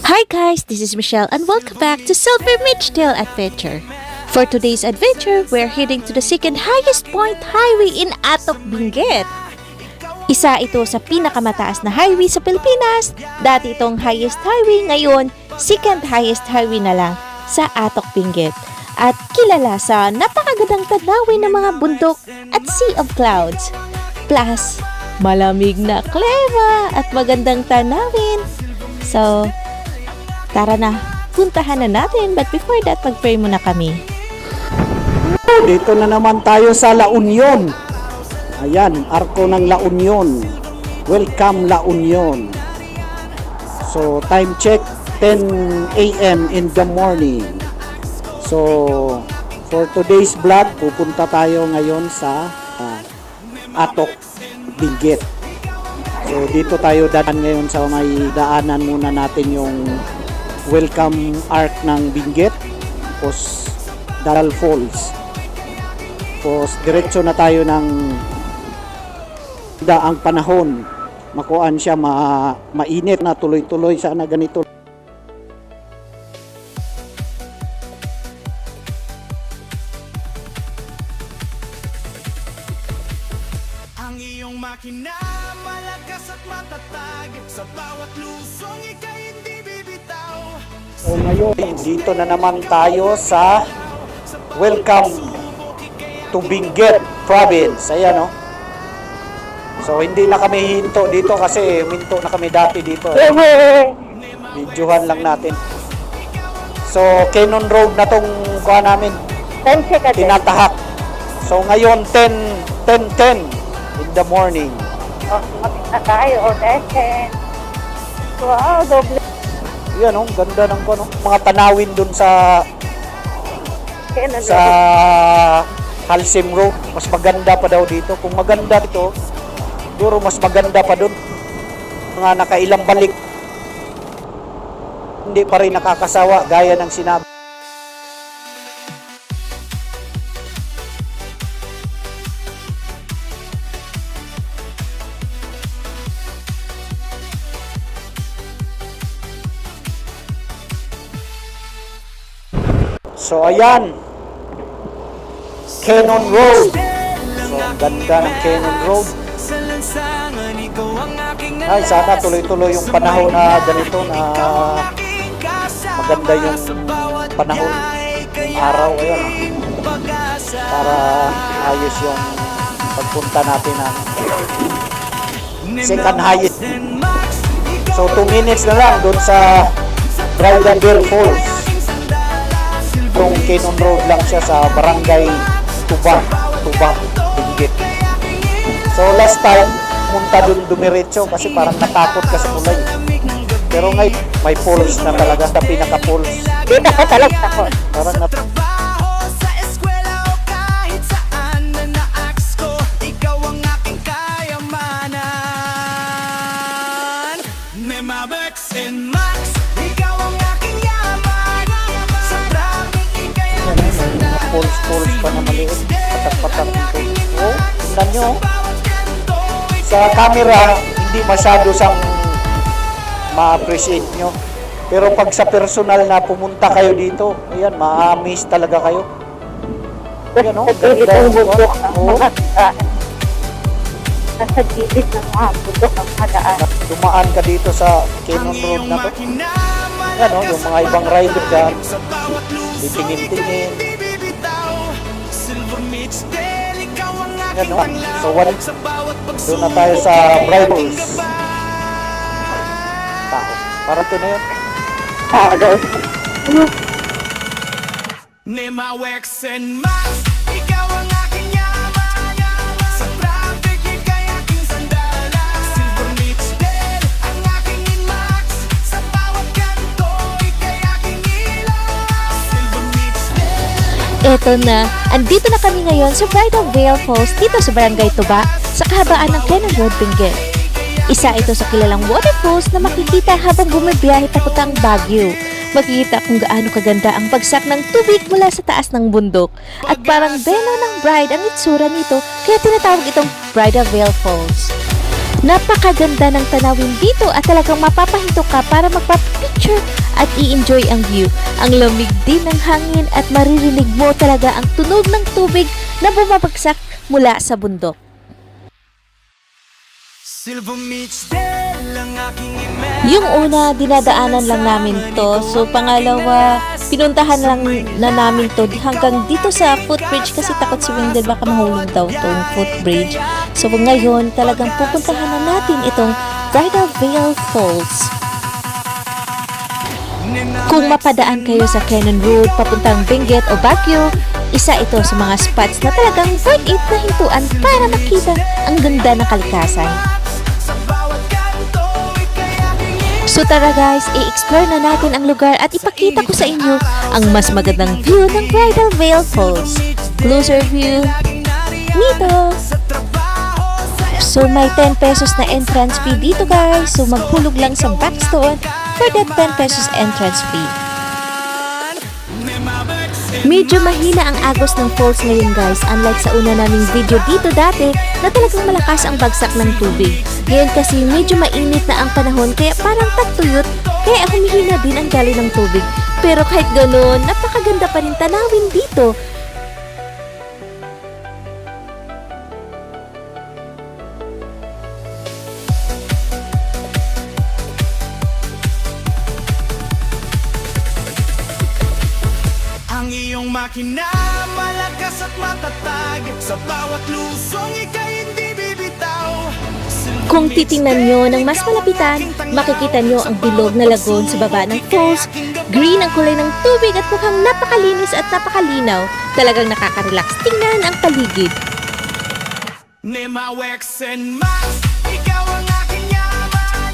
Hi guys, this is Michelle and welcome back to Silver Midgedale Adventure. For today's adventure, we're heading to the second highest point highway in Atok, Benguet. Isa ito sa pinakamataas na highway sa Pilipinas. Dati itong highest highway, ngayon second highest highway na lang sa Atok, Benguet. At kilala sa napakagandang tanawin ng mga bundok at sea of clouds. Plus, malamig na klima at magandang tanawin. So, tara na, puntahan na natin. But before that, mag-pray muna kami. Dito na naman tayo sa La Union. Ayan, arko ng La Union. Welcome La Union. So, time check, 10 a.m. in the morning. So, for today's vlog, pupunta tayo ngayon sa Atok, Benguet. So, dito tayo daan ngayon sa may daanan muna natin yung welcome arc ng Benguet. Tapos, Daral Falls. Tapos, diretso na tayo ng daang panahon. Makuan siya, mainit na tuloy-tuloy sana ganito. Ang iyong makina, malakas at matatag. Sa bawat lusong, ika'y hindi bibitaw. So ngayon, dito na naman tayo sa welcome to Benguet Province. Ayan, no? So hindi na kami hinto dito kasi minto na kami dati dito. Videohan lang natin. So Cannon Road na tong kuha namin. Tinatahak. So ngayon 10:10 in the morning. Tayo, wow, doble. Yan, oh, ganda ng ano, mga tanawin dun sa Halsim Road. Mas maganda pa daw dito. Kung maganda dito, siguro mas maganda pa dun. Mga nakailang balik. Hindi pa rin nakakasawa gaya ng sinabi. So ayan, Cannon Road. So ang ganda ng Cannon Road. Ay, sana tuloy-tuloy yung panahon na ganito na maganda yung panahon, yung araw. Ayan, para ayos yung pagpunta natin ng second highest. So 2 minutes na lang doon sa Bridal Falls. Yung Cannon Road lang siya sa Barangay Tuba, Benguet. So last time, munta dun dumiretso kasi parang natakot ka sa kulay. Pero ngayon, may falls na talaga, sa pinaka-falls. Dito ka talaga ako. Parang Sa eskwela o kahit saan na naaks ko, ikaw ang aking kayamanan. Nemabex and Max, ikaw ang aking yaman. Sa daming ika'y aking sandal. falls pa na maliit. Patak-patak dito. Oh, tingnan nyo. Sa camera, hindi masyado siyang ma-appreciate nyo. Pero pag sa personal na pumunta kayo dito, ayan, ma-amaze talaga kayo. Ayan, oh, ganda. Oh, Nasa gilid ng mga bundok ang madaan. dumaan ka dito sa Cannon Road na to. Ayan, oh, yung mga ibang rider dyan, titingin-tingin. Ayan, oh. So, doon na tayo sa Bridals. Tao. Parang ito na yun. Nemawex and Max, ikaw ang aking yaman. Sa traffic, ika'y aking sandala. Silver Midgedale, ang aking Inmax. Sa bawat kanto, ika'y aking ilaw. Silver Midgedale. Eto na, andito na kami ngayon sa Bridal Falls dito sa Barangay Tuba sa kahabaan ng Cannon Road, Benguet. Isa ito sa kilalang waterfalls na makikita habang bumibiyahe papuntang Baguio. Makikita kung gaano kaganda ang bagsak ng tubig mula sa taas ng bundok. At parang belo ng bride ang itsura nito, kaya tinatawag itong Bridal Falls. Napakaganda ng tanawin dito at talagang mapapahinto ka para magpapicture at i-enjoy ang view. Ang lamig din ng hangin at maririnig mo talaga ang tunog ng tubig na bumabagsak mula sa bundok. Silver Beach Del ang aking Yung una, dinadaanan lang namin to. So, pangalawa, pinuntahan lang na namin to hanggang dito sa footbridge kasi takot si Wendell baka mahulog daw tong footbridge. So, ngayon, talagang pupuntahan na natin itong Bridal Veil Falls. Kung mapadaan kayo sa Cannon Road papuntang Benguet o Baguio, isa ito sa mga spots na talagang worth it na hintuan para makita ang ganda ng kalikasan. sa bawat kanto, ika'y aking So tara guys, i-explore na natin ang lugar at ipakita ko sa inyo ang mas magandang view ng Bridal Veil Falls. Closer view nito. sa trabaho, sa So may 10 pesos na entrance fee dito guys. So maghulog lang sa backstone for that 10 pesos entrance fee. Medyo mahina ang agos ng falls ngayon guys, unlike sa una naming video dito dati na talagang malakas ang bagsak ng tubig. Ngayon kasi medyo mainit na ang panahon kaya parang tagtuyot, kaya humihina din ang daloy ng tubig. Pero kahit ganoon, napakaganda pa rin tanawin dito. ang iyong makina, malakas at matatag. Sa bawat lusong, ika'y hindi bibitaw. Silver Kung Beach titingnan nyo Del ng mas malapitan, makikita nyo ang bilog na lagoon sa baba ng falls. Green ang kulay ng tubig at mukhang napakalinis at napakalinaw. Talagang nakaka-relax tingnan ang paligid. Nema Wex and Max, ikaw ang aking yaman.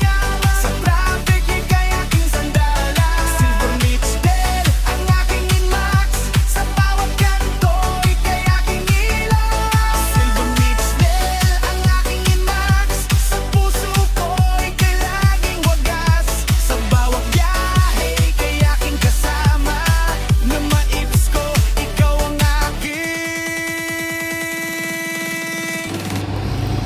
Sa traffic, ika'y aking sandala. Silver Beach Del, ang aking inmax. Sa bawat kanto, ika'y aking ilaw. Silver Beach Del, ang aking inmax. Sa puso ko, ika'y laging wagas. Sa bawat biyahe, ika'y aking kasama. Na maips ko, ikaw ang aking.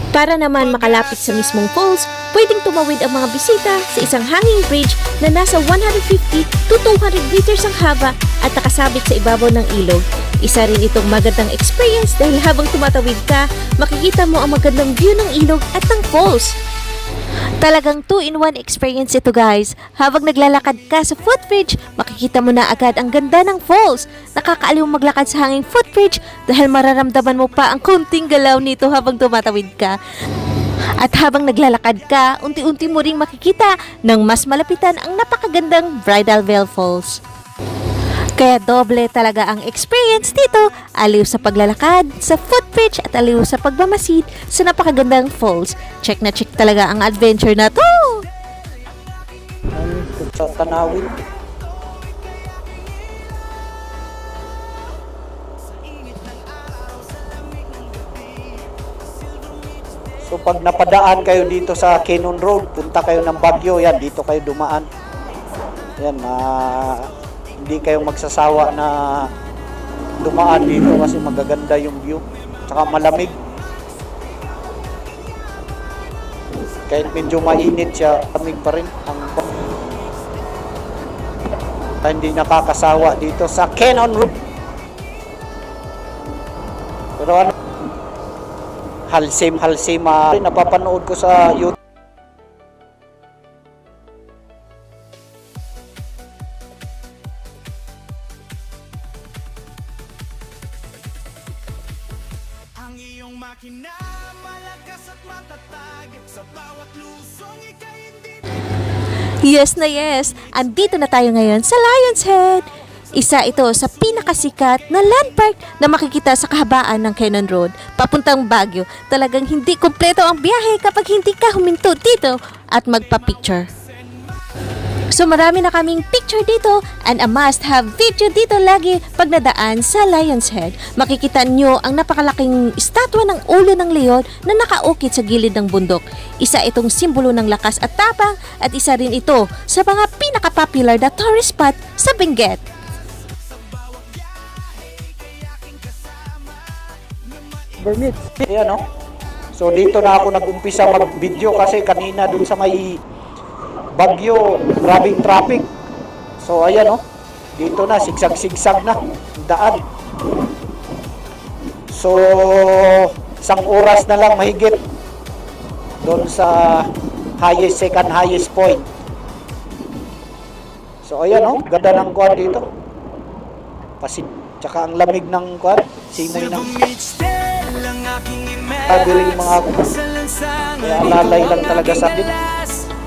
Para naman makalapit sa mismong falls, pwedeng tumawid ang mga bisita sa isang hanging bridge na nasa 150 to 200 meters ang haba at nakasabit sa ibabaw ng ilog. Isa rin itong magandang experience dahil habang tumatawid ka, makikita mo ang magandang view ng ilog at ng falls. Talagang 2-in-1 experience ito guys. Habang naglalakad ka sa footbridge, makikita mo na agad ang ganda ng falls. Nakakaaliw maglakad sa hanging footbridge dahil mararamdaman mo pa ang konting galaw nito habang tumatawid ka. At habang naglalakad ka, unti-unti mo ring makikita ng mas malapitan ang napakagandang Bridal Veil Falls. Kaya doble talaga ang experience dito, aliw sa paglalakad, sa footbridge at aliw sa pagmamasid sa napakagandang falls. Check na check talaga ang adventure na to! Sa tanawin. So pag napadaan kayo dito sa Cannon Road, punta kayo ng Baguio, yan, dito kayo dumaan. Yan, hindi kayo magsasawa na dumaan dito kasi magaganda yung view. Tsaka malamig. Kahit medyo mainit siya, lamig pa rin. Hindi nakakasawa dito sa Cannon Road. Pero ano, halsim, napapanood ko sa YouTube. Ang iyong makina, malakas at matatag. Sa bawat lusong, ika'y hindi. Yes na yes! Andito na tayo ngayon sa Lion's Head! Isa ito sa pinakasikat na landmark na makikita sa kahabaan ng Cannon Road, papuntang Baguio. Talagang hindi kumpleto ang biyahe kapag hindi ka huminto dito at magpa-picture. So marami na kaming picture dito and a must-have video dito lagi pag nadaan sa Lion's Head. Makikita nyo ang napakalaking estatwa ng ulo ng leon na nakaukit sa gilid ng bundok. Isa itong simbolo ng lakas at tapang at isa rin ito sa mga pinaka-popular na tourist spot sa Benguet. Ayan, no? So dito na ako nag-umpisa mag-video kasi kanina dun sa may Bagyo, grabing traffic. So ayan oh, dito na, sigsag-sigsag na ang daan. So, isang oras na lang mahigit doon sa second highest point. So ayan oh, ganda ng kuwan dito. Tsaka ang lamig ng kuwan, simoy ng sabi rin mga kaya alalay lang talaga sa akin.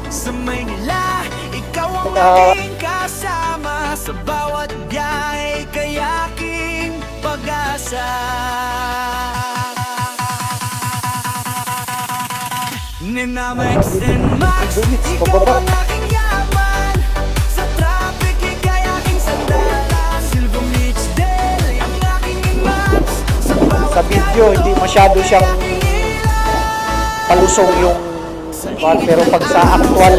Sa Maynila, ikaw ang aking kasama sa bawat biyahe, kayaking pag-asa. Ninamex and Max, ikaw ang aking yaman. Sa traffic, ikayaking sandalan. Silver Beach Del, ang aking Max. Sa video, hindi masyado siyang palusong yung kuwan, pero pag sa actual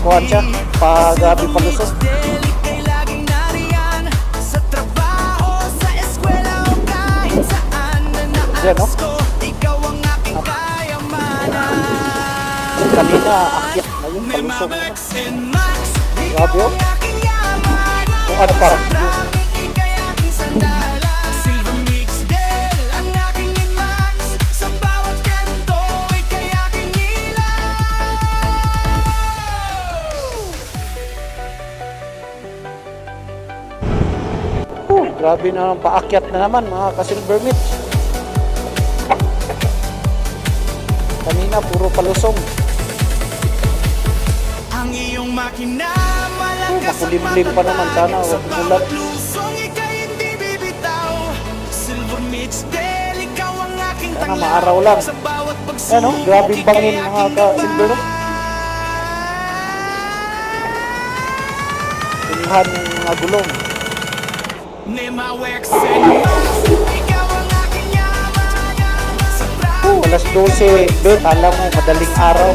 kuwan siya, pag palusong. Yan no? Kanina, akyat na yung palusong. Grabe oh. Kung ano parang grabe na paakyat na naman mga ka-Silver Mitch. Kanina puro palusong. Ang iyong makina malakas makulimlim pa naman, sana wag mulat. Silver Mitch Del, ikaw ang aking Sana maaraw lang. Ano, grabe bangin mga ka-Silver no? Pilihan mga gulong. Ikaw ang aking yaman. Sa Alas 12 doon, alam mo, madaling araw.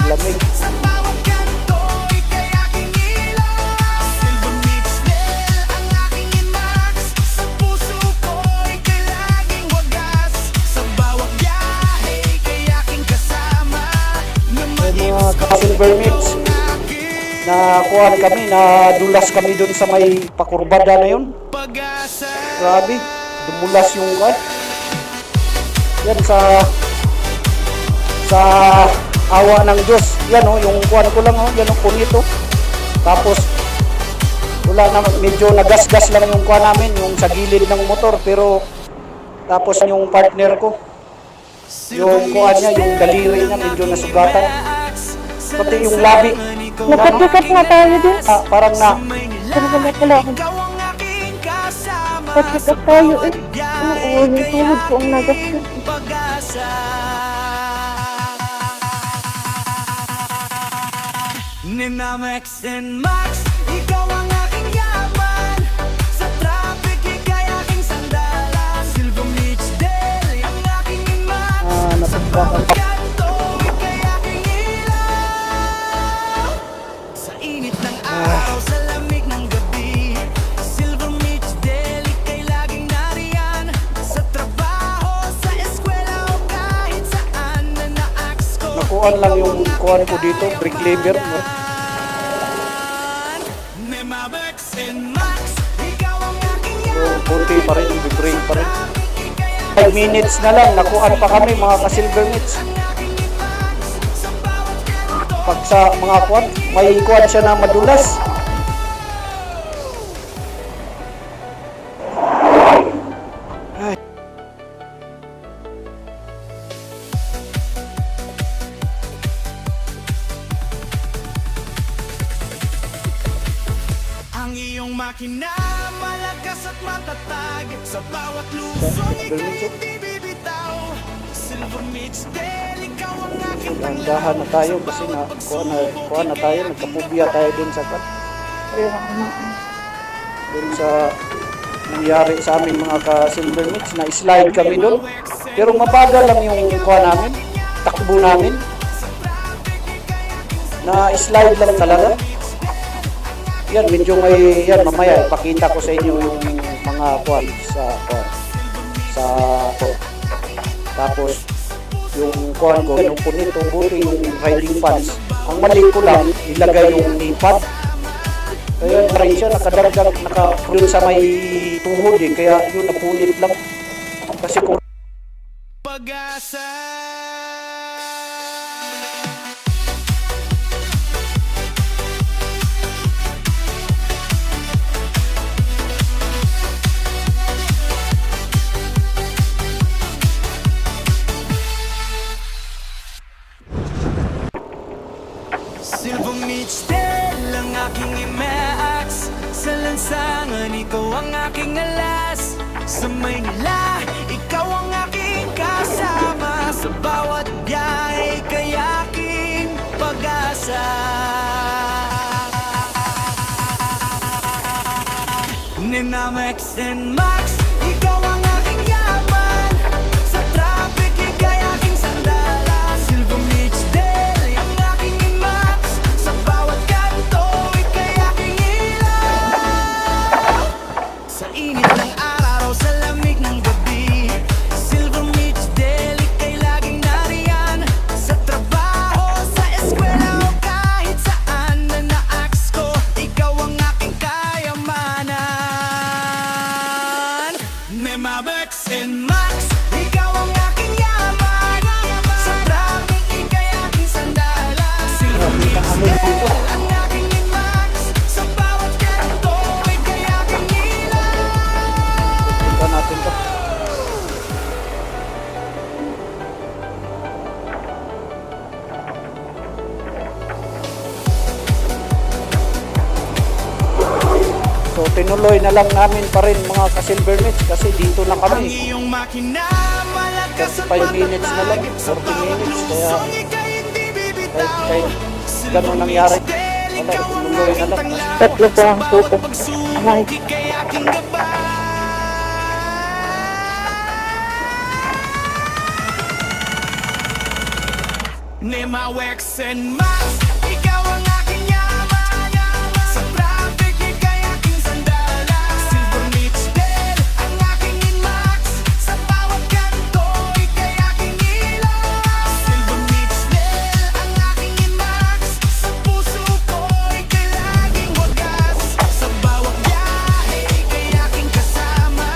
Lamig. Sa bawat kanto, ika'y aking ilaw. Silver Mitch Del, ang aking Max. Sa puso ko, ika'y laging wagas. Sa bawat biyahe, ika'y aking kasama. May mga ka-Silver Mitch na kuhan kami, na dulas kami doon sa may pakurbada na yun. Pag-asa. Grabe, dumulas yung kuhan. Yan sa awa ng Diyos. Yan oh, yung kuhan ko lang oh, yan oh, punito. Tapos wala na, medyo nagasgas lang yung kuhan namin, yung sa gilid ng motor, pero tapos yung partner ko, yung kuhan niya, yung daliri niya medyo nasugatan. Pati yung labi. Nakatikap nga tayo din. Parang na Talaga pala ako. Nakatikap tayo eh. Oo, yung tuhod ko ang nagastos. Ninamex and Max, ikaw ang aking yaman. Sa traffic, ika'y aking sandalan. Silver Mitch Del, ang aking Max. nasugatan. Kanto, ika'y aking ilaw. Sa init ng araw, sa lamig ng gabi. Silver Mitch Del, ika'y laging nariyan. Sa trabaho, sa eskwela o kahit saan na naaks ko. Nakuhan lang yung kuhan ko dito, brake lever. Nemamex and Max, ikaw ang aking Kunti pa rin, brake pa rin. 5 minutes na lang, nakuhan pa kami mga ka-Silver Mitch. Pag sa mga kuhan, may kuhan siya na madulas. Ay. Ang iyong makina, malakas at matatag. Sa bawat lusong, ika'y hindi bibitaw. Silver Mitch Del, ikaw ang aking Dahan na tayo kasi kuhan na tayo, nagkapubya tayo dun sa nangyari sa amin mga ka-Silver Mitch, na slide kami dun. Pero mabagal lang yung kuhan namin, takbo namin. Na slide lang talaga. Yan, medyo may, yan, mamaya, ipakita ko sa inyo yung mga kuhan sa Tapos, yung kuhan ko, pinupunit o buti yung riding pants. Ang mali ko lang, ilagay yung knee pad. Kaya pa rin siya, nakadagdag, dun sa may tuhod eh. Kaya yun, napunit lang. Kasi kung Pag-asa. Silver Mitch Del ang aking imax. Sa lansangan, ikaw ang aking alas. Sa Maynila, ikaw ang aking kasama. Sa bawat biyahe, kayaking pag-asa. Ninamex and Max, ikaw ang aking yaman. Sa traffic, ikay aking sandala. Silver Mitch Del, ang aking imax. Sa bawat kanto, ikay aking ilaw. Sa init ng araw, sa lamig ng gabi, Silver Mitch Del, ikay laging nariyan. Sa trabaho, sa eskwela o kahit saan na naaks ko, ikaw ang aking kayamanan. Nemabex and Max, ikaw ang aking yaman. Sa traffic, ikay aking sandala. Silver Mitch Del, ang aking imax. Sa bawat kanto, ikay aking ilaw. ito natin to. So, tinuloy na lang namin pa rin mga ka-Silver Mitch kasi dito na Ang kami. iyong makina, malakas at 5 minutes na lang, 40 minutes, kaya kahit ganun nangyari, wala, tinuloy na lang. Tatlo po ang tutok. Ay. Nemawex and Max, ikaw ang aking yaman. Sa traffic, ikay aking sandala. Silver Mitch Del, ang aking inmax. Sa bawat kanto, ikay aking ilaw. Silver Mitch Del, ang aking inmax. Sa puso ko, ikay laging wagas. Sa bawat biyahe, ikay aking kasama.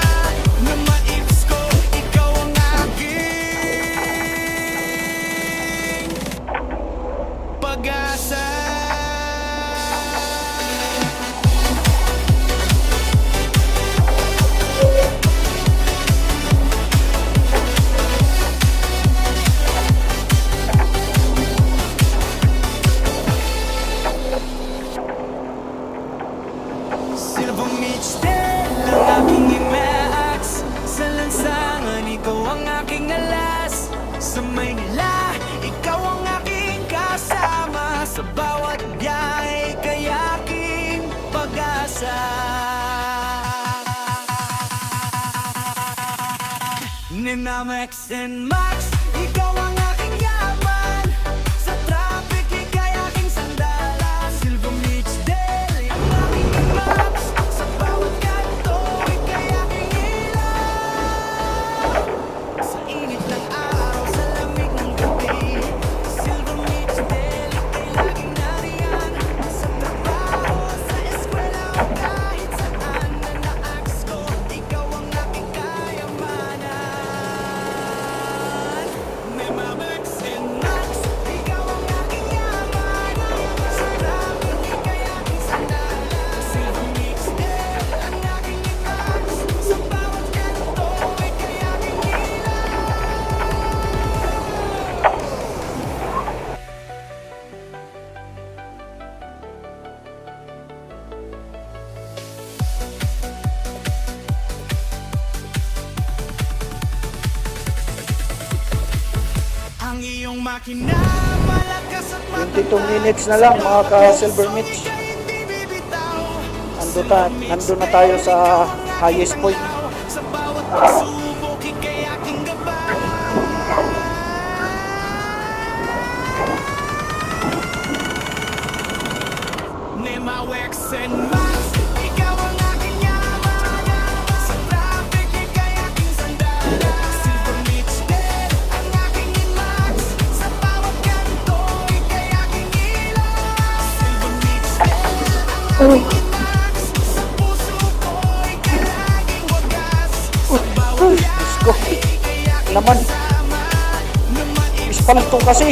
Na maips ko, ikaw ang aking pag-asa. Silver Mitch Del, ang aking imax. Sa lansangan, ikaw ang aking alas. Sa Maynila, ikaw ang aking kasama. Sa bawat biyahe, kayaking pag-asa. Ninamex and Max, ikaw ang aking yaman. Sa traffic, ikay aking sandala. Silver Mitch Del, ang aking imax. Sa bawat kanto, ikay aking ilaw. Sa init ng araw, sa lamig ng gabi, Silver Mitch Del, ikay laging nariyan. Sa trabaho, sa eskwela o kahit saan na naaks ko, ikaw ang aking kayamanan. Nemabex and Max, ikaw ang aking yaman. Sa traffic, ikay aking sandala. Silver Mitch Del, ang aking imax. Sa bawat kanto, ikay aking ilaw. Ang iyong makina, malakas at 22 minutes na lang mga ka-Silver Mitch. Nandun na tayo sa highest point. Sa bawat pagsubok, ikay aking gabay. Nemawex and Max, ikaw ang aking yaman. Sa traffic, ikay aking sandala. Silver Mitch Del, Diyos ko. Naman. Ispalto kasi.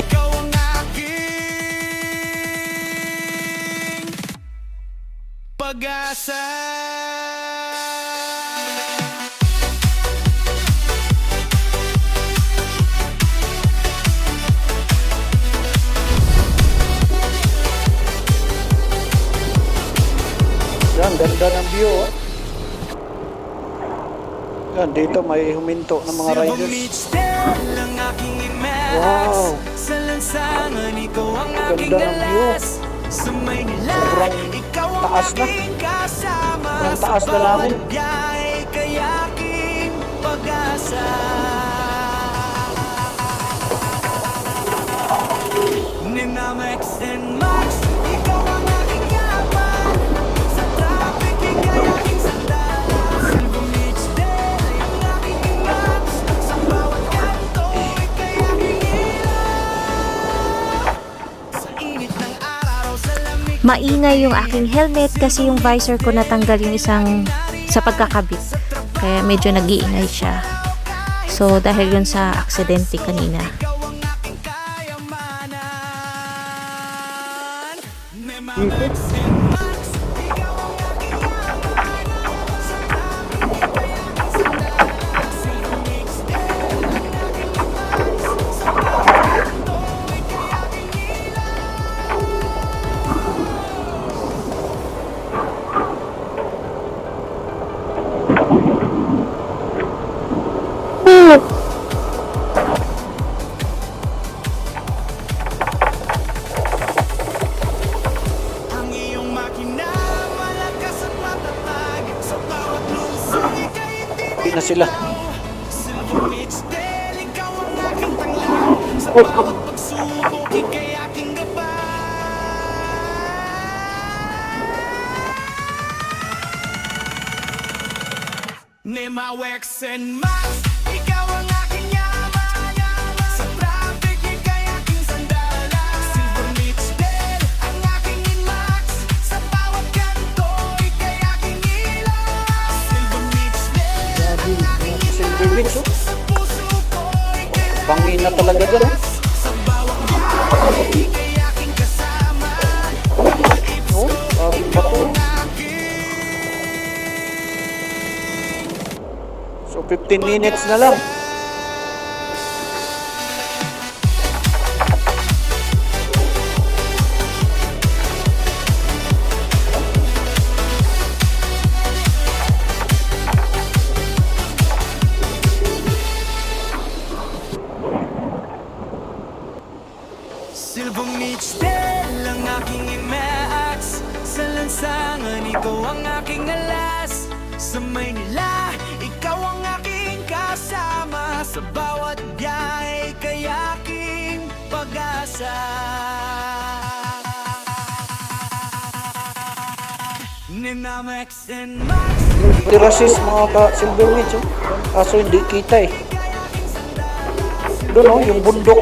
Pag-asa. Yan, ganda ng view. Oh. Yan, dito may huminto ng mga Silver riders. Beach Del ang aking imax. Wow. Sa lansangan, ikaw ang aking Ganda ng view. dalas. Sa Maynila, Sobrang ikaw ang taas na. aking kasama. Sobrang taas Sa na namin. bawat biyahe, kayaking pag-asa. Ninamex and Max, ikaw ang aking yaman. Sa traffic, ikay aking sandala. Silver Beach Del, ang aking imax. Sa bawat kanto, ikay aking ilaw. Sa init ng araw, sa lamig Maingay yung aking helmet kasi yung visor ko natanggal yung isang sa pagkakabit. Kaya medyo nag-iingay siya. So, dahil yun sa aksidente kanina. ikaw ang aking kayamanan. Nemamex and Max, ikaw ang aking yaman. Sa traffic, ikay aking sandala. Silver Beach Del, ang aking imax. Sa bawat kanto, ikay aking ilaw. Ang iyong makina, malakas at matatag. Sa bawat lusong, ika'y Hindi na sila. Silver Beach Del, ikaw ang aking tanglaw. Sa bawat pagsubok, ika'y aking gabay. Nemawex and Max, ikaw ang aking yaman. Sa traffic, ika'y aking sandala. Silver Beach Del, ang aking inmax. Sa bawat kanto, ika'y aking ilaw. Silver Beach Del, ang aking Silver Beach, oh. sa puso ko, ika'y Pangin na talaga dyan. Oh. sa bawat biyahe, ika'y aking kasama. Oh, bato. So 15 minutes na lang. Silver Beach Del, ang aking imax. Sa lansangan, ikaw ang aking alas. Sa Maynila, ikaw ang aking kasama. Sa bawat biyahe, kayaking pag-asa. Ninamex and Max, Terraces mga ka-Silver Beach. Oh. Kaso hindi kita eh. Doon oh, yung bundok.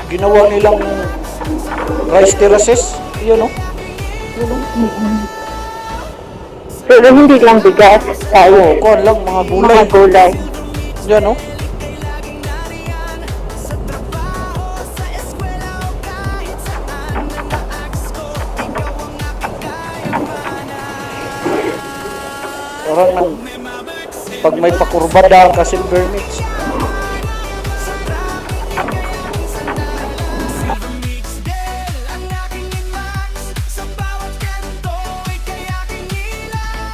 Ginawa nilang rice terraces. Yun oh. Yun oh. Pero hindi lang bigas tayo. Kuhan lang mga gulay. Mga gulay. Yan oh. sa trabaho, sa eskwela o kahit saan. Nataaks ko, ikaw ang aking kayamanan. Parang nang Nemamex and pag may pakurbada ka Silver Beach. Silver Beach Del, ang aking inmax. Sa bawat kanto, ika'y aking ilaw.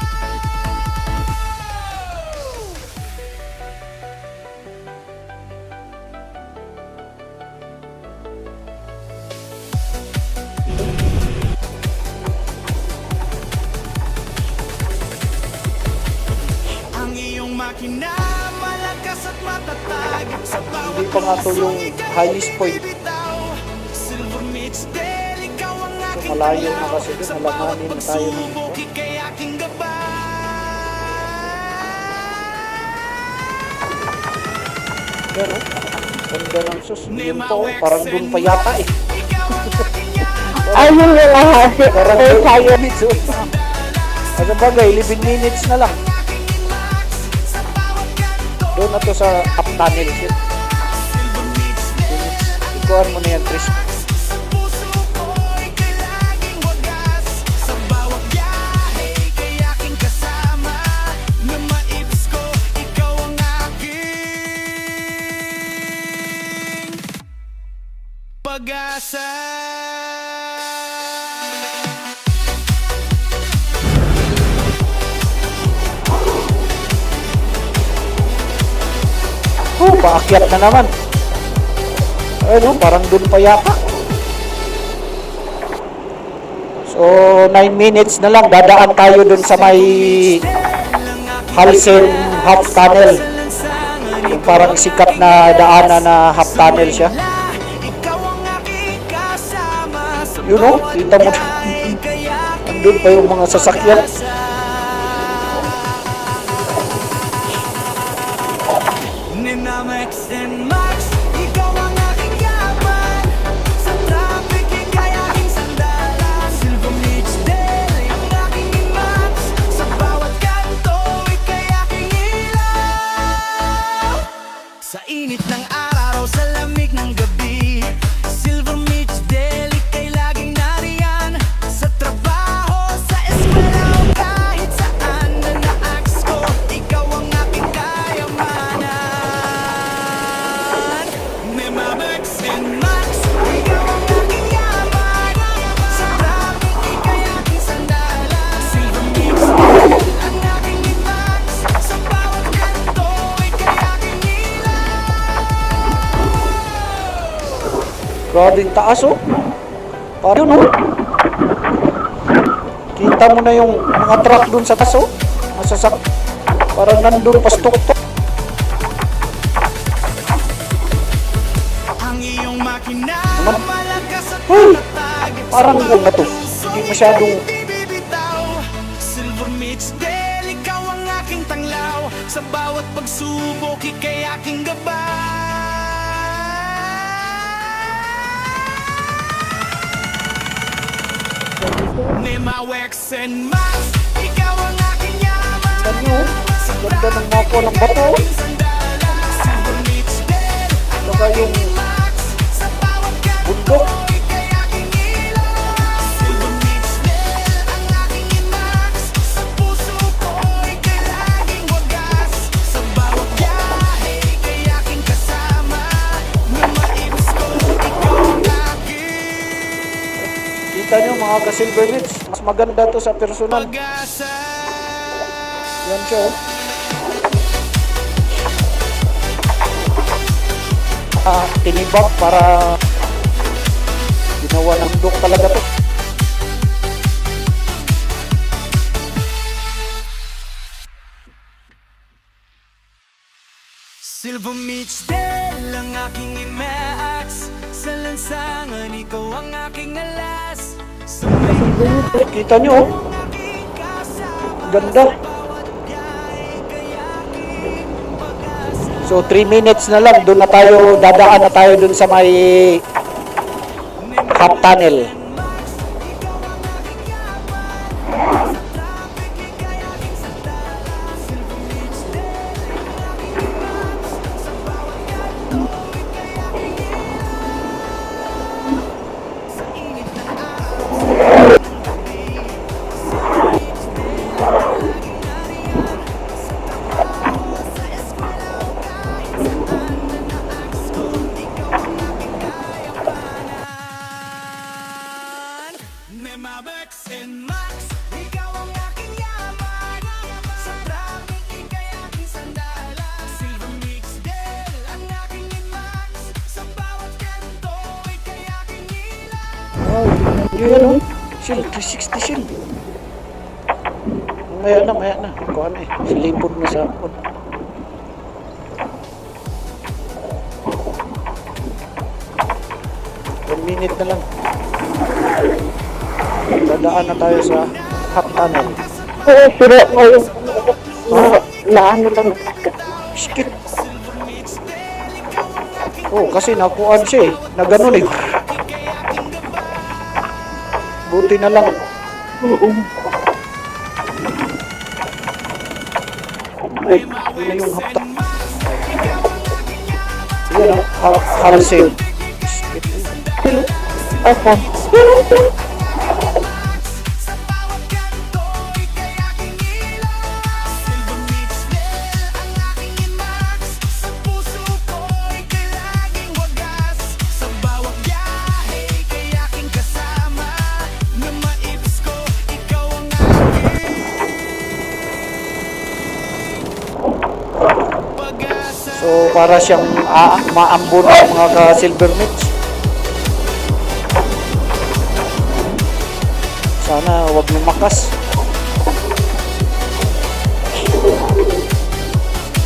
Ang iyong makina, malakas at matatag. Sa bawat Hindi pa nga to yung lusong, ika'y highest point. bibitaw. Silver Beach Del, ikaw ang aking malayo na tanglaw. kasi dun, Sa alanganin bawat na tayo ng- pagsubok, ika'y aking gabay. Yan oh. Ganda ng sus. Yun po oh. Parang doon pa yata eh. Ikaw ang aking yaman. Ayun yung ahasi. Parang Pero Silver tayo. Beach oh. Sa bagay, 11 minutes na lang. Doon na to sa up tunnel. Ikuhan mo na yan, Tris. Pag-asa. Paakyat na naman. Ayun, parang dun pa yata. So, 9 minutes na lang. Dadaan tayo dun sa may Halsen half tunnel. Yung parang sikat na daanan na half tunnel siya. Yun o, kita mo. Andun pa yung mga sasakyan. Max and Max, ikaw ang aking yaman. Sa traffic, ika'y aking sandalan. Silver Beach Del, ang aking Max. Sa bawat kanto, ika'y aking ilaw. Sa init ng araw, sa lamig ng gabi, Silver Beach Del, ika'y laging nariyan. Sa trabaho, sa eskwela, o kahit saan na naaks ko, ikaw ang aking kayamanan. Max and Max, ikaw ang aking yaman. Sa traffic, ika'y aking sandalan. Silver Beach Del, ang aking Max. Sa bawat kanto, ika'y aking ilaw. Grabing taas oh. Parang yun oh. Kita mo na yung mga truck dun sa taas oh. Masasak. Parang nandun pa stok-tok. Ang iyong makina, malakas at Hey! matatag. Parang huwag na to. Hindi masyadong Bibitaw. Silver Beach Del, ikaw ang aking tanglaw. Sa bawat pagsubok, ika'y aking gabay. Max and Max, ikaw ang aking yaman. ganyo. Ganda ng mako ng bato. Silver Beach Del, Saka yung Max. Sa bawat kanto, bundok. ika'y aking ilaw. Silver Beach Del, ang aking Max. Sa puso ko, ika'y laging wagas. Sa bawat biyahe, ika'y aking kasama. Na maibs ko, ikaw ang aking Kita nyo mga ka-Silver Beach. Mas maganda to sa personal. pag-asa. Yan siya oh. Tinibag para ginawa ng bundok talaga to. Silver Beach Del, ang aking Max. Sa lansangan, ikaw ang aking alas. Sa may Kita nyo oh. aking kasama. Ganda. So 3 minutes na lang, doon na tayo, dadaan na tayo doon sa may half tunnel. Max and Max, ikaw ang aking yaman. Sa traffic, ika'y aking sandalan. Silver Beach Del, ang aking Max. Sa bawat kanto, ika'y aking ilaw. Yun oh. Shield, 360 shield. Maya na. Kuha na eh. Silipod na sa akin. One minute na lang. Dadaan na tayo sa half tunnel. Oo, sira mo yung naano lang. Skip. Oh, kasi nakuhaan siya eh. Na ganun eh. Buti na lang. Oo. Ay, yun na yung hapta. Yan o, halsing. Opo. Sa bawat kanto, ika'y aking ilaw. Silver meets Del, ang aking IMAX. Sa puso ko, ika'y laging wagas. Sa bawat biyahe, ika'y aking kasama. Na maips ko, ikaw ang aking pag-asa. So, para siyang maambon ng mga ka-silver meats. Sana wag lumakas.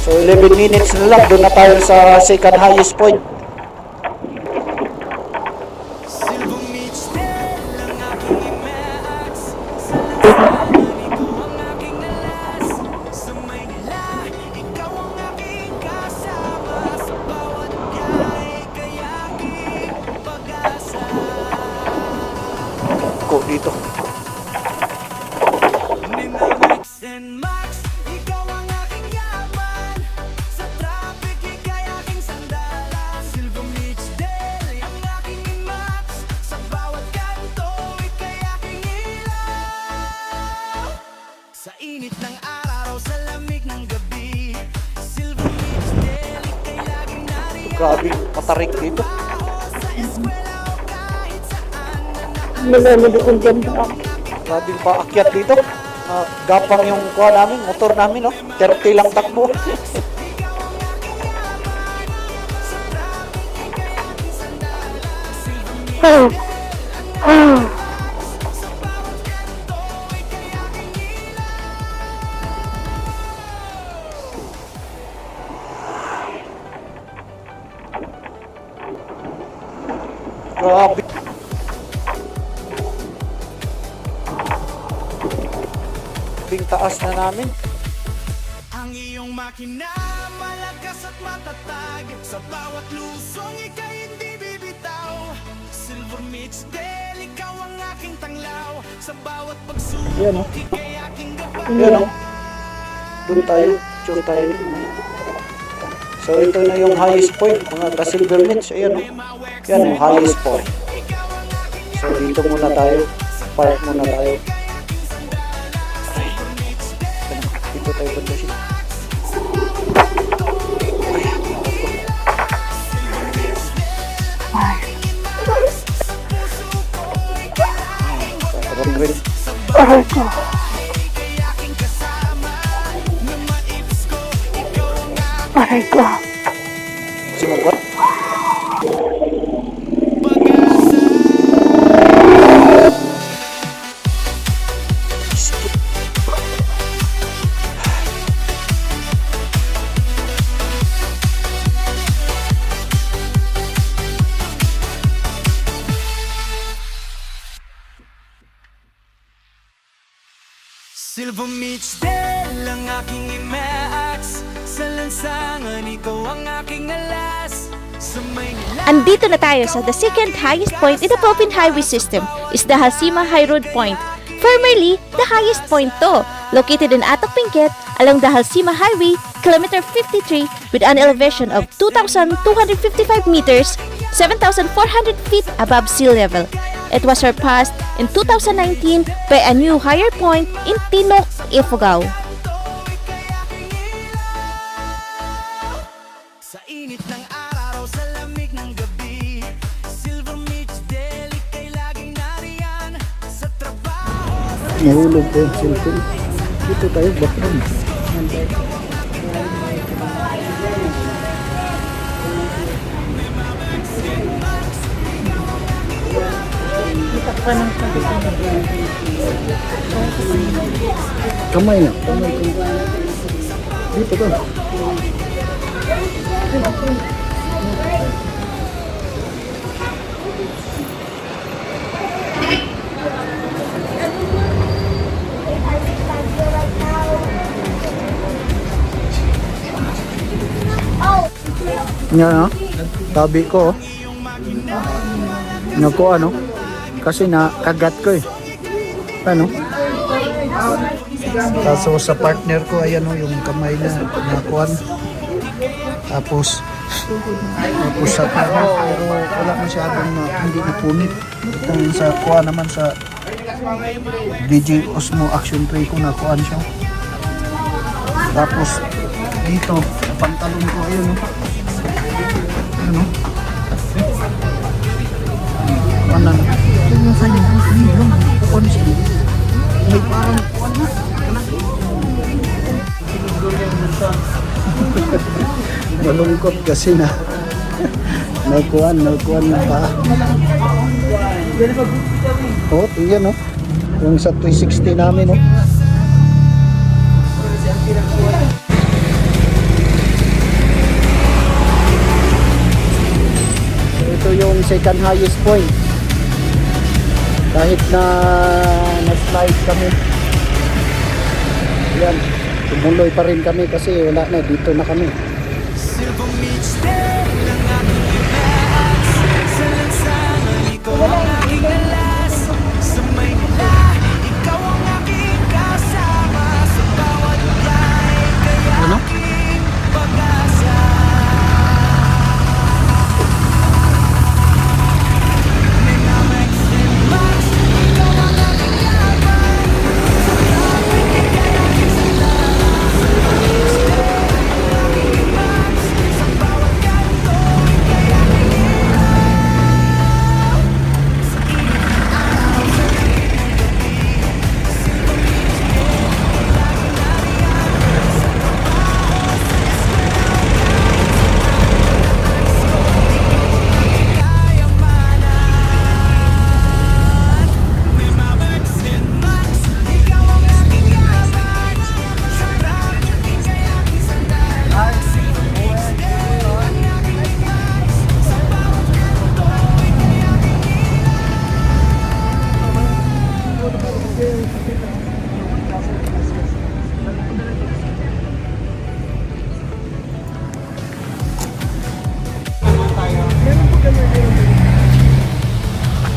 So 11 minutes na lang, doon na tayo sa second highest point. Silver meets Del, ang aking IMAX. Sa lansangan, ikaw ang aking alas. Sa Maynila, ikaw ang aking kasama. Sa bawat biyahe, ika'y aking pag-asa. Ko dito. Minamix and Max, ikaw ang aking yaman. Sa traffic, ika'y aking sandalan. Silver meets Del, ang aking IMAX. Sa bawat kanto, ika'y aking ilaw. Sa init ng araw, sa lamig ng gabi. Silver meets Del, ika'y laging nariyan. Grabe, matarik dito. Sa eskwela o kahit saan na Nalaladoon dyan po ako. Grabe paakyat dito. Gapang yung kuha namin, motor namin, no? 30 lang takbo. Grabe. Bing taas na namin. ang iyong makina, malakas at matatag. Sa bawat lusong, ika'y hindi bibitaw. Silver meets Del, ikaw ang aking tanglaw. Sa bawat Yan, pagsubok, oh. ika'y aking gabay. Yan, no? Doon tayo. Doon tayo. So, ito na yung highest point, mga ka-silver meats. Ayan, no? Yan, yung highest point. So, dito muna tayo. Park muna tayo. Ay. Dito tayo banda siya. Sarap rin. Aray ko. Aray ko. Sumagwat. Silver meets Del, ang aking IMAX. Sa lansangan, ikaw ang aking alas. Sa Maynila, Andito na tayo sa the second highest point in the Philippine Highway System is the Halsima High Road Point. Formerly, the highest point to, located in Atok Benguet along the Halsima Highway, kilometer 53 with an elevation of 2,255 meters, 7,400 feet above sea level. It was surpassed in 2019 by a new higher point in Tinok, Ifugao. sa init ng araw, sa lamig ng gabi. Silver meets Del, ika'y laging nariyan. Sa trabaho, Nahulog ko yung cellphone. Dito tayo, background. Kamay na. Kamay ko. Dito to. Nga, tabi ko. Nga ko ano. Kasi na kagat ko eh. Ano? Kaso sa partner ko, ayan o, yung kamay niya, nakuhan. Tapos sa pero wala masyadong hindi napunit. Itong sa kuha naman sa DJ Osmo Action 3 ko, nakuhan siya. Tapos dito, pantalon ko, ayun o. Ayun o. Ano na? Ito sa inyo. Kuhan siya. May parang kuhan na. Malungkot kasi na nagkuhan na pa. Oh, tingnan oh. Yung sa 360 namin oh. So, ito yung second highest point. Kahit na na-slide kami. Yan. Tumuloy pa rin kami kasi wala na, dito na kami. Silver Beach Day lang aking relax. Sa lansangan, ikaw ang aking alas. Sa Maynila, ikaw ang aking kasama. Sa bawat biyahe, kaya aking pag-asa. May Max and Max, ikaw ang aking yaman. Sa traffic, kaya aking sandala. Silver Beach Day lang aking Max. Sa bawat kanto, kaya aking ilaw. Sa init ng araw, sa lamig ng gabi. Silver Beach Day, lagi nariyan. Sa trabaho, sa eskwela, kahit sa kayamanan. May Max and Max, ikaw ang aking yaman. Sa traffic, kaya aking sandala. Silver Beach Day, ang aking Max. Sa bawat kanto, kaya aking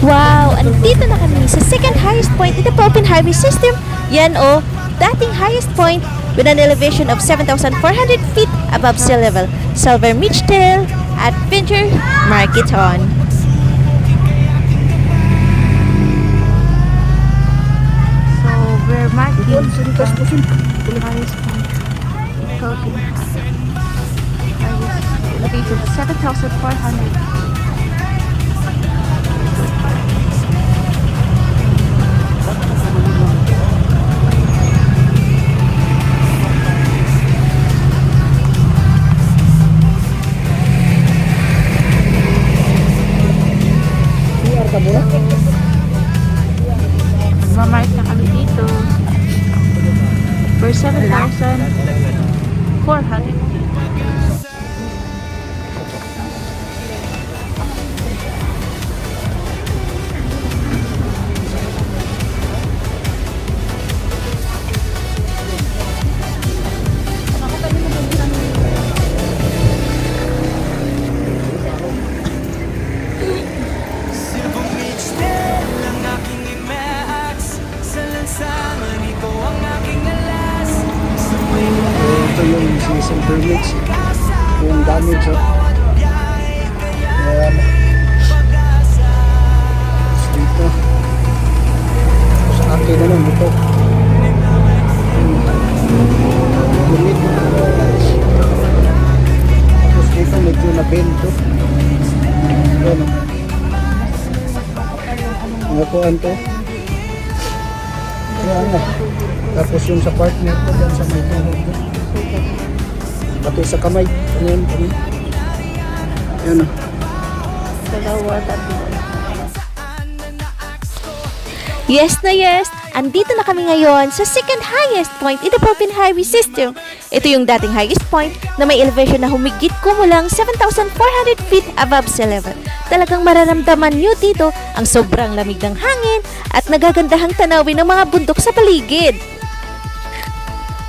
Wow! Andito na kami sa second highest point in the Philippine Highway System. Yan o, dating highest point with an elevation of 7,400 feet above sea level. Silver Beachtail Adventure Marketon. So, we're marking the highest point. Elevation of 7,400. Mamark na kami dito for 7,400. Silver Beach Day lang aking Max. Sa lansangan, ikaw ang aking alas. Sa Maynila, Ito yung si Silver Beach. Yung damage oh. bawat biyahe, kaya Ayan. pag-asa. Dito. Sa akin naman ito. Limit. Tapos dito medyo na-bento. Ayan oh. Nakuhaan to. Ayan na. Tapos yung sa partner ko dyan sa may tuhod ko. Pati sa kamay. Ayan, kamay. Ayan oh. Yes na yes! Andito na kami ngayon sa second highest point in the Philippine Highway System. Ito yung dating highest point na may elevation na humigit kumulang 7,400 feet above sea level. Talagang mararamdaman nyo dito ang sobrang lamig ng hangin at nagagandahang tanawin ng mga bundok sa paligid.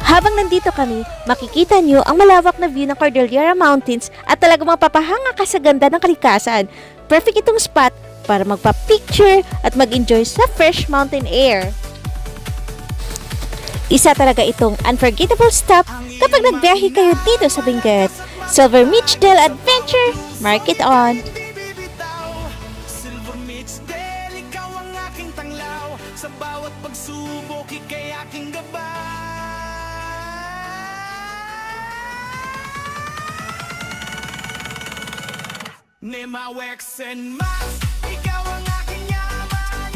Habang nandito kami, makikita nyo ang malawak na view ng Cordillera Mountains at talagang mapapahanga ka sa ganda ng kalikasan. Perfect itong spot para magpa-picture at mag-enjoy sa fresh mountain air. Isa talaga itong unforgettable stop kapag nagbiyahe kayo dito sa Benguet. Silver Beachdale Adventure, mark it on! Silver Meets Del, ikaw ang aking tanglaw. Sa bawat pagsubok, ika'y aking gabay. Nema, Wex, and Max, ikaw ang aking yaman.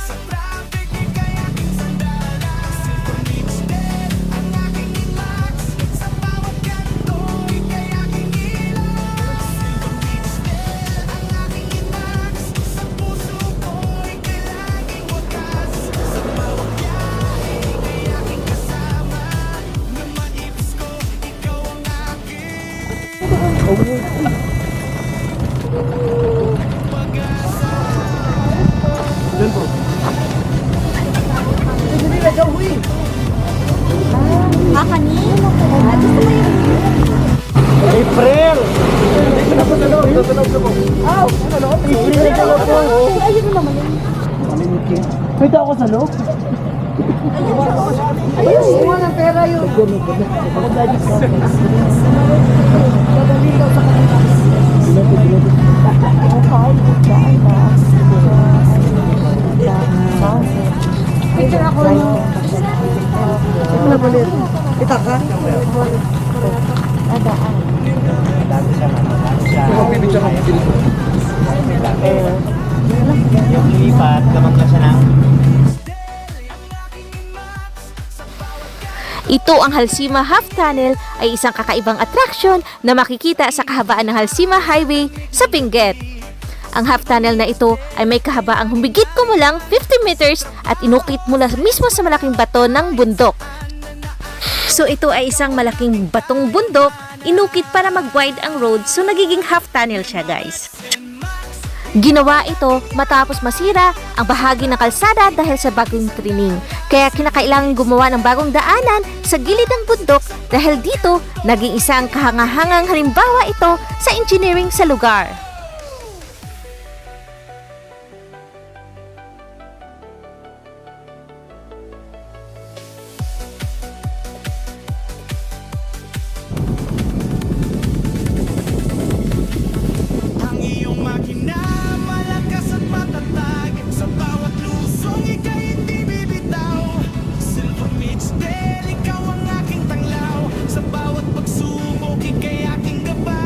Sa traffic, ika'y aking sandala. Silver Meets Del, ang aking Max. Sa bawat kanto, ika'y aking ilaw. Silver Meets Del, ang aking Max. Sa puso ko, ika'y laging wakas. Sa bawat biyahe, ika'y aking kasama. Naman ips ko, ikaw ang aking pag-asa. April! Pwede ako sa loob? Ayun, wala ng pera yun. Ako dahil sa picture ako no. Ito na balit. Kita ka? Lipat, gamang ka siya ng Ito ang Halsima Half Tunnel ay isang kakaibang atraksyon na makikita sa kahabaan ng Halsima Highway sa Benguet. Ang half tunnel na ito ay may kahabaang humigit kumulang 50 meters at inukit mula mismo sa malaking bato ng bundok. So ito ay isang malaking batong bundok, inukit para mag-wide ang road, so nagiging half tunnel siya, guys. Ginawa ito matapos masira ang bahagi ng kalsada dahil sa bagong trimming. Kaya kinakailangan gumawa ng bagong daanan sa gilid ng bundok dahil dito naging isang kahangahangang halimbawa ito sa engineering sa lugar. Ang iyong makina, malakas at matatag. Sa bawat lusong, ika'y hindi bibitaw. Silver Meets Del, ikaw ang aking tanglaw. Sa bawat pagsubok, ika'y aking gabay.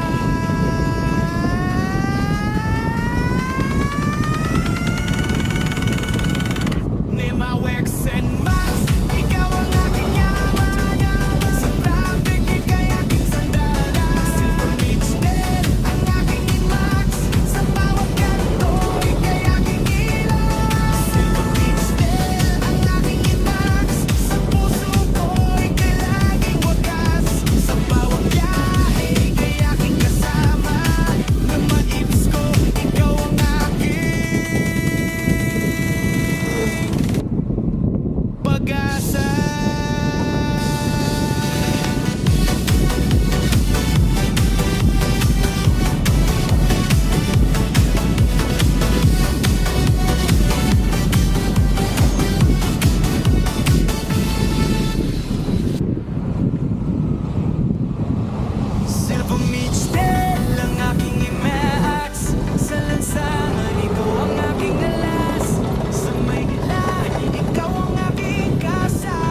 Nema, Wex, and Max, ikaw ang aking yaman. Sa traffic, ika'y aking sandala. Silver Meets Del, ang aking Max. Sa bawat kanto, ika'y aking ilaw. Silver Meets Del, ang aking Max. Sa puso ko, ika'y laging wakas. Sa bawat biyahe, ika'y aking kasama. Naman ips ko, ikaw ang aking pag-asa. Silver Meets Del, ang aking imax. Sa lansangan, ikaw ang aking alas. Sa Maynila, ikaw ang aking kasama.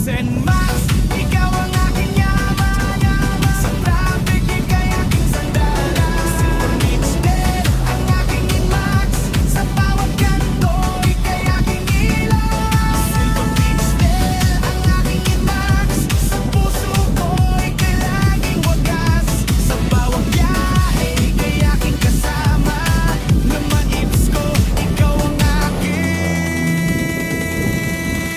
Zen Max